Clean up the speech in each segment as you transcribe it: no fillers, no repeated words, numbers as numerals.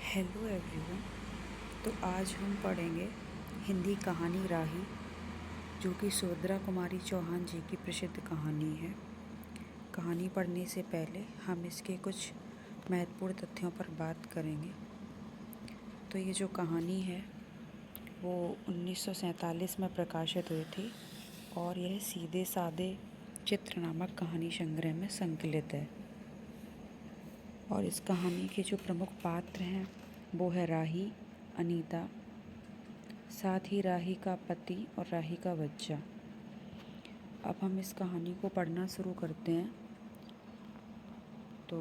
Hello everyone. तो आज हम पढ़ेंगे हिंदी कहानी राही, जो कि सुभद्रा कुमारी चौहान जी की प्रसिद्ध कहानी है। कहानी पढ़ने से पहले हम इसके कुछ महत्वपूर्ण तथ्यों पर बात करेंगे। तो ये जो कहानी है वो 1947 में प्रकाशित हुई थी और यह सीधे साधे चित्र नामक कहानी संग्रह में संकलित है। और इस कहानी के जो प्रमुख पात्र हैं वो है राही, अनीता, साथ ही राही का पति और राही का बच्चा। अब हम इस कहानी को पढ़ना शुरू करते हैं। तो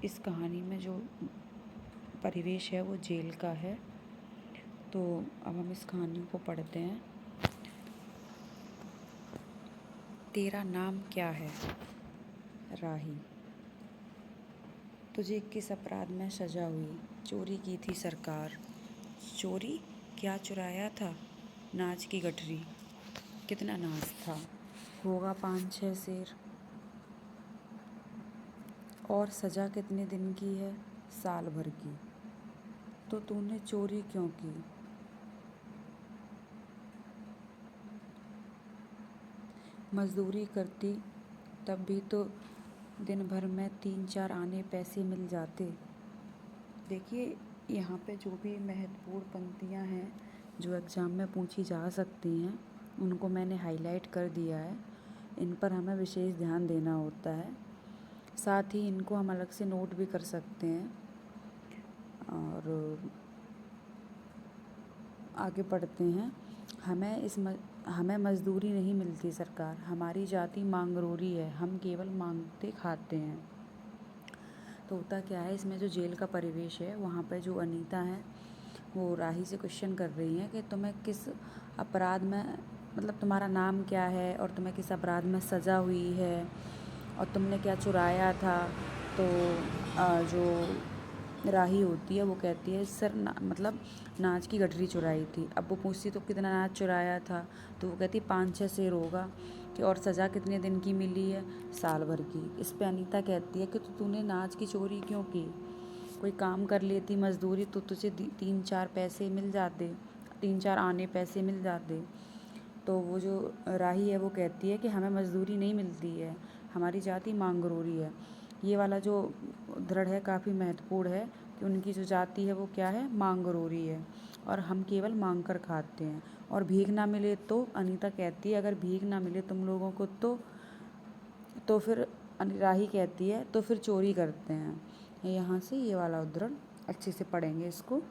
इस कहानी में जो परिवेश है वो जेल का है। तो अब हम इस कहानी को पढ़ते हैं। तेरा नाम क्या है? राही। तुझे किस अपराध में सजा हुई? चोरी की थी सरकार। चोरी? क्या चुराया था? नाच की गठरी। कितना नाच था? होगा 5-6 सेर। और सजा कितने दिन की है? साल भर की। तो तूने चोरी क्यों की? मजदूरी करती तब भी तो दिन भर में 3-4 आने पैसे मिल जाते। देखिए, यहाँ पे जो भी महत्वपूर्ण पंक्तियाँ हैं जो एग्ज़ाम में पूछी जा सकती हैं उनको मैंने हाईलाइट कर दिया है। इन पर हमें विशेष ध्यान देना होता है। साथ ही इनको हम अलग से नोट भी कर सकते हैं। और आगे पढ़ते हैं। हमें मजदूरी नहीं मिलती सरकार, हमारी जाति मांगरोरी है, हम केवल मांगते खाते हैं। तो होता क्या है, इसमें जो जेल का परिवेश है वहाँ पे जो अनीता है वो राही से क्वेश्चन कर रही हैं कि तुम्हें किस अपराध में, मतलब तुम्हारा नाम क्या है और तुम्हें किस अपराध में सज़ा हुई है और तुमने क्या चुराया था। तो जो राही होती है वो कहती है सर मतलब नाच की गठरी चुराई थी। अब वो पूछती तो कितना नाच चुराया था, तो वो कहती 5-6 सेर होगा। कि और सज़ा कितने दिन की मिली है? साल भर की। इस पे अनीता कहती है कि तो तूने नाच की चोरी क्यों की? कोई काम कर लेती मजदूरी तो तुझे 3-4 पैसे मिल जाते, 3-4 आने पैसे मिल जाते। तो वो जो राही है वो कहती है कि हमें मजदूरी नहीं मिलती है, हमारी जाति मांगरोरी है। ये वाला जो दृढ़ है काफ़ी महत्वपूर्ण है कि उनकी जो जाति है वो क्या है? मांगरोरी है और हम केवल मांग कर खाते हैं। और भीख ना मिले तो अनीता कहती है अगर भीख ना मिले तुम लोगों को तो फिर राही कहती है तो फिर चोरी करते हैं। यहाँ से ये वाला उद्धरण अच्छे से पढ़ेंगे इसको।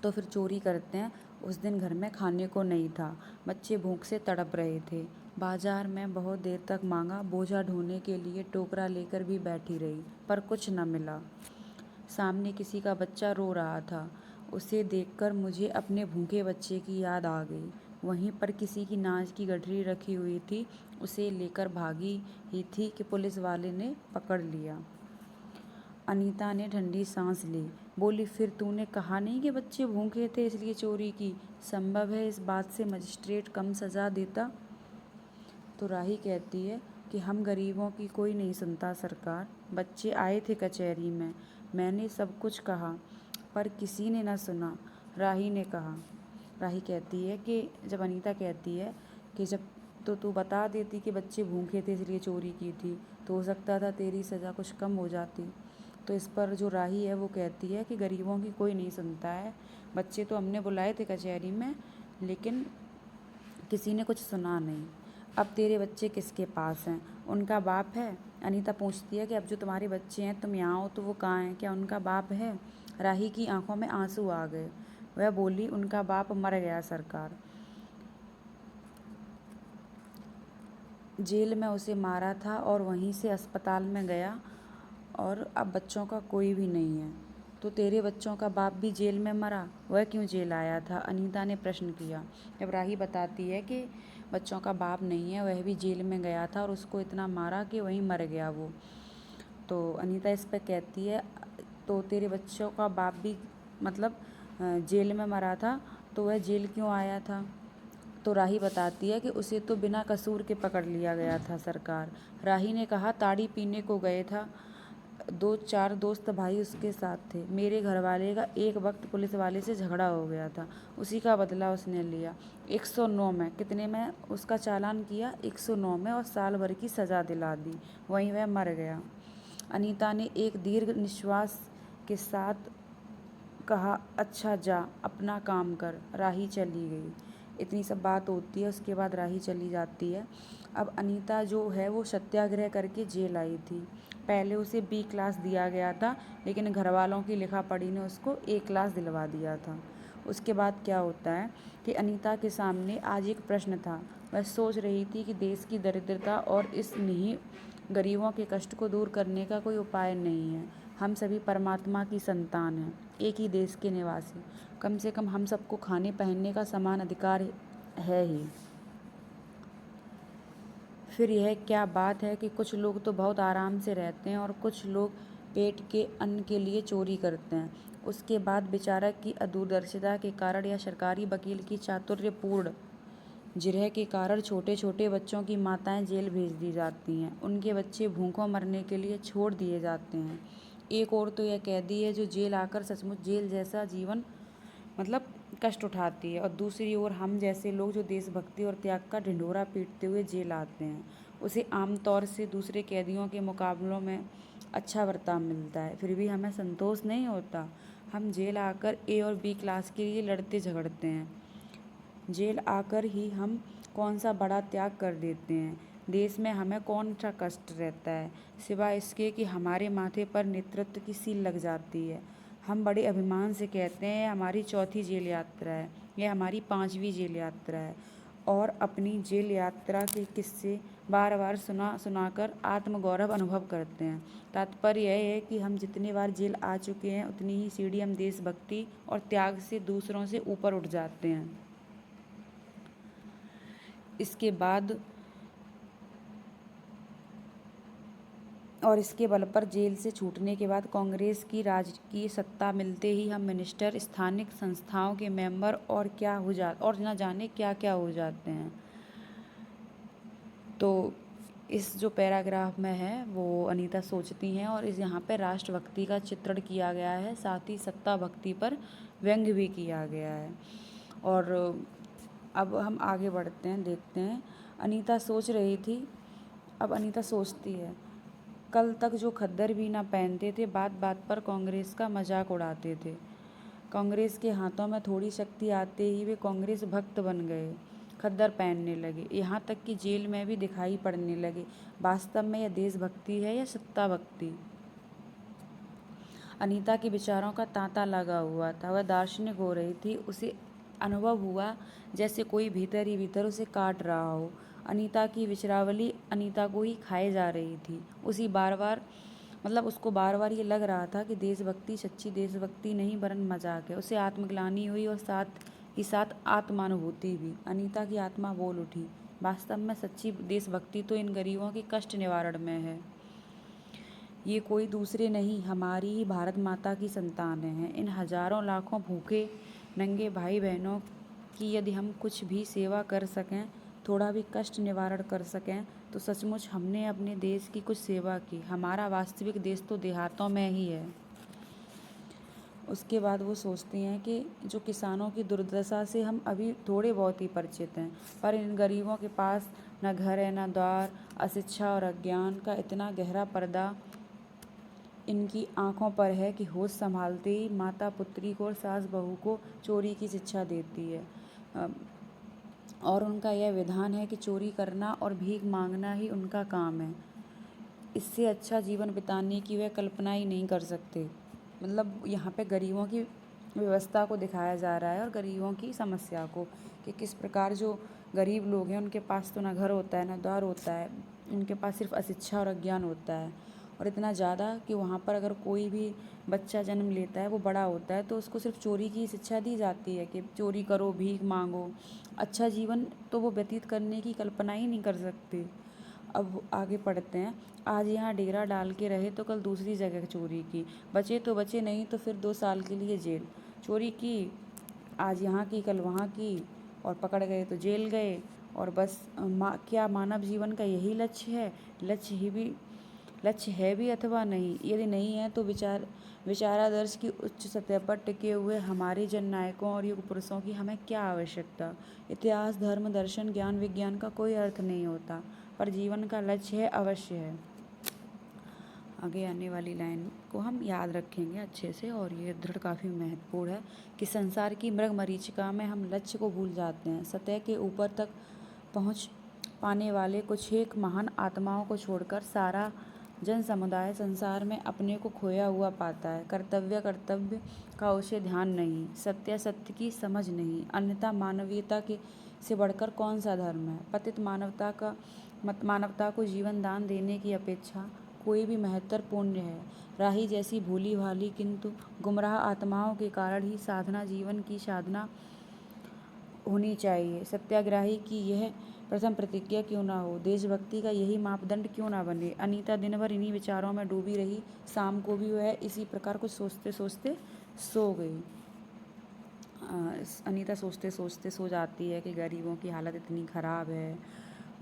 तो फिर चोरी करते हैं। उस दिन घर में खाने को नहीं था, बच्चे भूख से तड़प रहे थे। बाजार में बहुत देर तक मांगा, बोझा ढोने के लिए टोकरा लेकर भी बैठी रही, पर कुछ न मिला। सामने किसी का बच्चा रो रहा था, उसे देखकर मुझे अपने भूखे बच्चे की याद आ गई। वहीं पर किसी की नाच की गठरी रखी हुई थी, उसे लेकर भागी ही थी कि पुलिस वाले ने पकड़ लिया। अनीता ने ठंडी सांस ली, बोली फिर तूने कहा नहीं कि बच्चे भूखे थे इसलिए चोरी की? संभव है इस बात से मजिस्ट्रेट कम सज़ा देता? तो राही कहती है कि हम गरीबों की कोई नहीं सुनता सरकार। बच्चे आए थे कचहरी में, मैंने सब कुछ कहा पर किसी ने न सुना। राही ने कहा, राही कहती है कि जब अनीता कहती है कि जब तो तू बता देती कि बच्चे भूखे थे इसलिए चोरी की थी तो हो सकता था तेरी सज़ा कुछ कम हो जाती। तो इस पर जो राही है वो कहती है कि गरीबों की कोई नहीं सुनता है, बच्चे तो हमने बुलाए थे कचहरी में लेकिन किसी ने कुछ सुना नहीं। अब तेरे बच्चे किसके पास हैं? उनका बाप है? अनीता पूछती है कि अब जो तुम्हारे बच्चे हैं तुम यहाँ हो तो वो कहाँ हैं, क्या उनका बाप है? राही की आंखों में आंसू आ गए। वह बोली उनका बाप मर गया सरकार, जेल में उसे मारा था और वहीं से अस्पताल में गया और अब बच्चों का कोई भी नहीं है। तो तेरे बच्चों का बाप भी जेल में मरा, वह क्यों जेल आया था? अनीता ने प्रश्न किया। जब राही बताती है कि बच्चों का बाप नहीं है, वह भी जेल में गया था और उसको इतना मारा कि वहीं मर गया वो। तो अनीता इस पर कहती है तो तेरे बच्चों का बाप भी मतलब जेल में मरा था तो वह जेल क्यों आया था? तो राही बताती है कि उसे तो बिना कसूर के पकड़ लिया गया था सरकार। राही ने कहा ताड़ी पीने को गए था, 2-4 दोस्त भाई उसके साथ थे। मेरे घरवाले का एक वक्त पुलिस वाले से झगड़ा हो गया था, उसी का बदला उसने लिया। 109 में, कितने में उसका चालान किया? 109 में, और साल भर की सज़ा दिला दी। वहीं वह मर गया। अनीता ने एक दीर्घ निश्वास के साथ कहा, अच्छा जा, अपना काम कर। राही चली गई। इतनी सब बात होती है, उसके बाद राही चली जाती है। अब अनीता जो है वो सत्याग्रह करके जेल आई थी। पहले उसे B क्लास दिया गया था, लेकिन घर वालों की लिखा पढ़ी ने उसको A क्लास दिलवा दिया था। उसके बाद क्या होता है कि अनीता के सामने आज एक प्रश्न था। वह सोच रही थी कि देश की दरिद्रता और इस गरीबों के कष्ट को दूर करने का कोई उपाय नहीं है। हम सभी परमात्मा की संतान हैं, एक ही देश के निवासी। कम से कम हम सबको खाने पहनने का समान अधिकार है ही। फिर यह क्या बात है कि कुछ लोग तो बहुत आराम से रहते हैं और कुछ लोग पेट के अन्न के लिए चोरी करते हैं। उसके बाद विचारक की अदूरदर्शिता के कारण या सरकारी वकील की चातुर्यपूर्ण जिरह के कारण छोटे छोटे बच्चों की माताएं जेल भेज दी जाती हैं। उनके बच्चे भूखों मरने के लिए छोड़ दिए जाते हैं। एक और तो यह कैदी है जो जेल आकर सचमुच जेल जैसा जीवन मतलब कष्ट उठाती है, और दूसरी ओर हम जैसे लोग जो देशभक्ति और त्याग का ढिंढोरा पीटते हुए जेल आते हैं। उसे आमतौर से दूसरे कैदियों के मुकाबलों में अच्छा बर्ताव मिलता है, फिर भी हमें संतोष नहीं होता। हम जेल आकर A और B क्लास के लिए लड़ते झगड़ते हैं। जेल आकर ही हम कौन सा बड़ा त्याग कर देते हैं। देश में हमें कौन सा कष्ट रहता है, सिवाय इसके कि हमारे माथे पर नेतृत्व की सील लग जाती है। हम बड़े अभिमान से कहते हैं यह हमारी 4थी जेल यात्रा है, यह हमारी 5वीं जेल यात्रा है, और अपनी जेल यात्रा के किस्से बार बार सुनाकर आत्मगौरव अनुभव करते हैं। तात्पर्य यह है कि हम जितनी बार जेल आ चुके हैं, उतनी ही सीढ़ी हम देशभक्ति और त्याग से दूसरों से ऊपर उठ जाते हैं। इसके बल पर जेल से छूटने के बाद कांग्रेस की राजकीय सत्ता मिलते ही हम मिनिस्टर, स्थानिक संस्थाओं के मेंबर और न जाने क्या क्या हो जाते हैं। तो इस जो पैराग्राफ में है वो अनीता सोचती हैं, और इस यहाँ पे राष्ट्रभक्ति का चित्रण किया गया है, साथ ही सत्ता भक्ति पर व्यंग्य भी किया गया है। और अब हम आगे बढ़ते हैं, देखते हैं। अनीता सोच रही थी, अब अनीता सोचती है, कल तक जो खद्दर भी ना पहनते थे, बात बात पर कांग्रेस का मजाक उड़ाते थे। कांग्रेस के हाथों में थोड़ी शक्ति आते ही वे कांग्रेस भक्त बन गए, खद्दर पहनने लगे, यहाँ तक कि जेल में भी दिखाई पड़ने लगे। वास्तव में यह देशभक्ति है या सत्ता भक्ति? अनीता के विचारों का तांता लगा हुआ था। वह दार्शनिक हो रही थी। उसे अनुभव हुआ जैसे कोई भीतर ही भीतर उसे काट रहा हो। अनीता की विचारावली अनीता को ही खाए जा रही थी। उसको बार बार ये लग रहा था कि देशभक्ति सच्ची देशभक्ति नहीं वरन मजाक है। उसे आत्मग्लानि हुई और साथ ही साथ आत्मानुभूति भी। अनीता की आत्मा बोल उठी, वास्तव में सच्ची देशभक्ति तो इन गरीबों के कष्ट निवारण में है। ये कोई दूसरे नहीं, हमारी ही भारत माता की संतानें हैं। इन हजारों लाखों भूखे नंगे भाई बहनों की यदि हम कुछ भी सेवा कर सकें, थोड़ा भी कष्ट निवारण कर सकें, तो सचमुच हमने अपने देश की कुछ सेवा की। हमारा वास्तविक देश तो देहातों में ही है। उसके बाद वो सोचती हैं कि जो किसानों की दुर्दशा से हम अभी थोड़े बहुत ही परिचित हैं, पर इन गरीबों के पास न घर है न द्वार, अशिक्षा और अज्ञान का इतना गहरा पर्दा इनकी आंखों पर है कि होश संभालते ही माता पुत्री को और सास बहू को चोरी की शिक्षा देती है। और उनका यह विधान है कि चोरी करना और भीख मांगना ही उनका काम है। इससे अच्छा जीवन बिताने की वे कल्पना ही नहीं कर सकते। मतलब यहाँ पे गरीबों की व्यवस्था को दिखाया जा रहा है और गरीबों की समस्या को, कि किस प्रकार जो गरीब लोग हैं उनके पास तो ना घर होता है ना द्वार होता है, उनके पास सिर्फ अशिक्षा और अज्ञान होता है। और इतना ज़्यादा कि वहाँ पर अगर कोई भी बच्चा जन्म लेता है, वो बड़ा होता है, तो उसको सिर्फ चोरी की शिक्षा दी जाती है कि चोरी करो, भीख मांगो। अच्छा जीवन तो वो व्यतीत करने की कल्पना ही नहीं कर सकते। अब आगे पढ़ते हैं। आज यहाँ डेरा डाल के रहे तो कल दूसरी जगह चोरी की, बचे तो बचे, नहीं तो फिर 2 साल के लिए जेल। चोरी की, आज यहाँ की कल वहाँ की, और पकड़ गए तो जेल गए। और बस क्या मानव जीवन का यही लक्ष्य है? लक्ष्य ही भी लक्ष्य है भी अथवा नहीं। यदि नहीं है तो विचारादर्श की उच्च सतह पर टिके हुए हमारे जननायकों और युग पुरुषों की हमें क्या आवश्यकता। इतिहास, धर्म, दर्शन, ज्ञान, विज्ञान का कोई अर्थ नहीं होता, पर जीवन का लक्ष्य है, अवश्य है। आगे आने वाली लाइन को हम याद रखेंगे अच्छे से, और ये दृढ़ काफ़ी महत्वपूर्ण है कि संसार की मृग मरीचिका में हम लक्ष्य को भूल जाते हैं। सतह के ऊपर तक पहुंच पाने वाले कुछ एक महान आत्माओं को छोड़कर सारा जन समुदाय संसार में अपने को खोया हुआ पाता है। कर्तव्य का उसे ध्यान नहीं, सत्य की समझ नहीं, अन्यथा मानवीयता के से बढ़कर कौन सा धर्म है। पतित मानवता को जीवन दान देने की अपेक्षा कोई भी महत्वपूर्ण है। राही जैसी भोली भाली किंतु गुमराह आत्माओं के कारण ही साधना जीवन की साधना होनी चाहिए। सत्याग्रही की यह प्रथम प्रतिज्ञा क्यों ना हो, देशभक्ति का यही मापदंड क्यों ना बने। अनीता दिन भर इन्हीं विचारों में डूबी रही। शाम को भी वह इसी प्रकार कुछ सोचते सोचते सो गई। अनीता सोचते सोचते सो जाती है कि गरीबों की हालत इतनी ख़राब है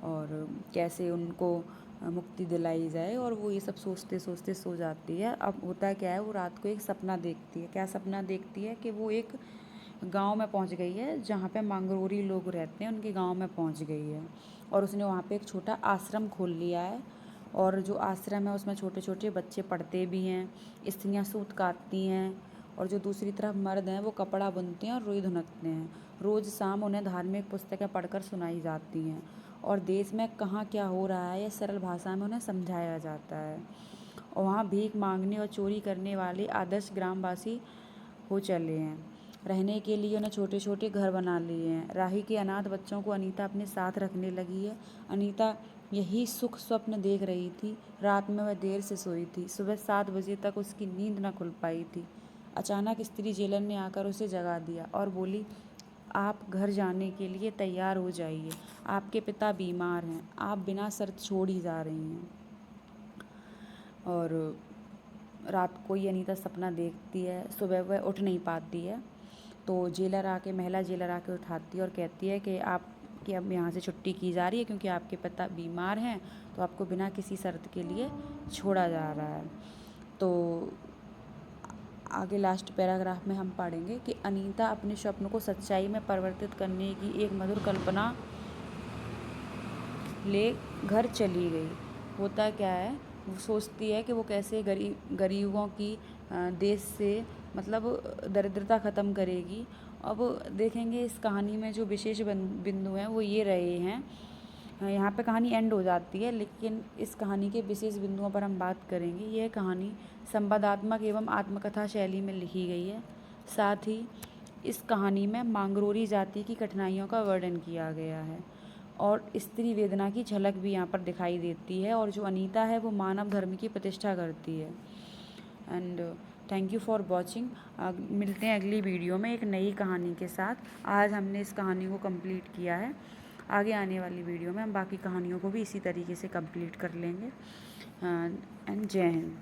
और कैसे उनको मुक्ति दिलाई जाए, और वो ये सब सोचते सोचते सो जाती है। अब होता क्या है, वो रात को एक सपना देखती है। क्या सपना देखती है कि वो एक गांव में पहुंच गई है जहाँ पे मांगरोरी लोग रहते हैं, उनके गांव में पहुंच गई है, और उसने वहाँ पे एक छोटा आश्रम खोल लिया है। और जो आश्रम है उसमें छोटे छोटे बच्चे पढ़ते भी हैं, स्त्रियाँ सूत काटती हैं, और जो दूसरी तरफ मर्द हैं वो कपड़ा बुनते हैं और रुई धुनकते हैं। रोज़ शाम उन्हें धार्मिक पुस्तकें पढ़कर सुनाई जाती हैं, और देश में कहाँ क्या हो रहा है यह सरल भाषा में उन्हें समझाया जाता है। और वहाँ भीख मांगने और चोरी करने वाले आदर्श ग्रामवासी हो चले हैं। रहने के लिए उन्हें छोटे छोटे घर बना लिए हैं। राही के अनाथ बच्चों को अनीता अपने साथ रखने लगी है। अनीता यही सुख स्वप्न देख रही थी। रात में वह देर से सोई थी। सुबह 7 बजे तक उसकी नींद न खुल पाई थी। अचानक स्त्री जेलर ने आकर उसे जगा दिया और बोली, आप घर जाने के लिए तैयार हो जाइए, आपके पिता बीमार हैं, आप बिना शर्त छोड़ ही जा रही हैं। और रात को ही अनीता सपना देखती है। सुबह वह उठ नहीं पाती है, तो महिला जेलर आके उठाती है और कहती है कि आपकी अब यहाँ से छुट्टी की जा रही है क्योंकि आपके पिता बीमार हैं, तो आपको बिना किसी शर्त के लिए छोड़ा जा रहा है। तो आगे लास्ट पैराग्राफ में हम पढ़ेंगे कि अनीता अपने स्वप्न को सच्चाई में परिवर्तित करने की एक मधुर कल्पना ले घर चली गई। होता क्या है, वो सोचती है कि वो कैसे गरीबों की देश से मतलब दरिद्रता ख़त्म करेगी। अब देखेंगे इस कहानी में जो विशेष बिंदु हैं वो ये रहे हैं। यहाँ पे कहानी एंड हो जाती है, लेकिन इस कहानी के विशेष बिंदुओं पर हम बात करेंगे। यह कहानी संवादात्मक एवं आत्मकथा शैली में लिखी गई है। साथ ही इस कहानी में मांगरोरी जाति की कठिनाइयों का वर्णन किया गया है, और स्त्री वेदना की झलक भी यहाँ पर दिखाई देती है। और जो अनीता है वो मानव धर्म की प्रतिष्ठा करती है। And thank you for watching. मिलते हैं अगली वीडियो में एक नई कहानी के साथ। आज हमने इस कहानी को कंप्लीट किया है। आगे आने वाली वीडियो में हम बाकी कहानियों को भी इसी तरीके से कंप्लीट कर लेंगे। एंड जय हिंद।